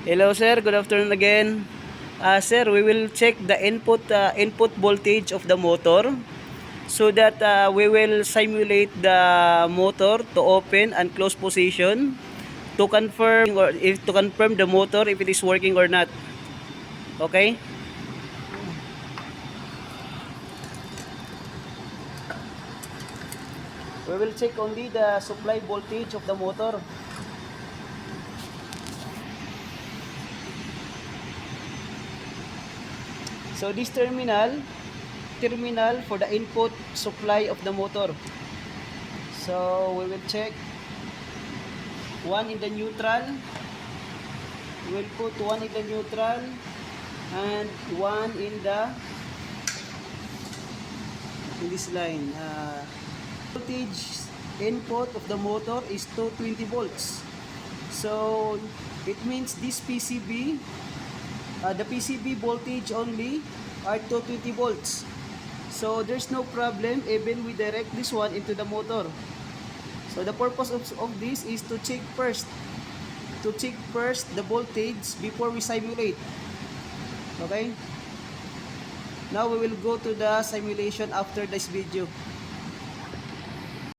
Hello sir, good afternoon again. Sir, we will check the input voltage of the motor so that we will simulate the motor to open and close position to confirm the motor if it is working or not. Okay? We will check only the supply voltage of the motor. So this terminal for the input supply of the motor. So we will check one in the neutral. We will put one in the neutral and one in this line. Voltage input of the motor is 220 volts. So it means this PCB, the PCB voltage only are 220 volts. So there's no problem even we direct this one into the motor. So the purpose of this is to check first the voltage before we simulate. Okay? Now we will go to the simulation after this video.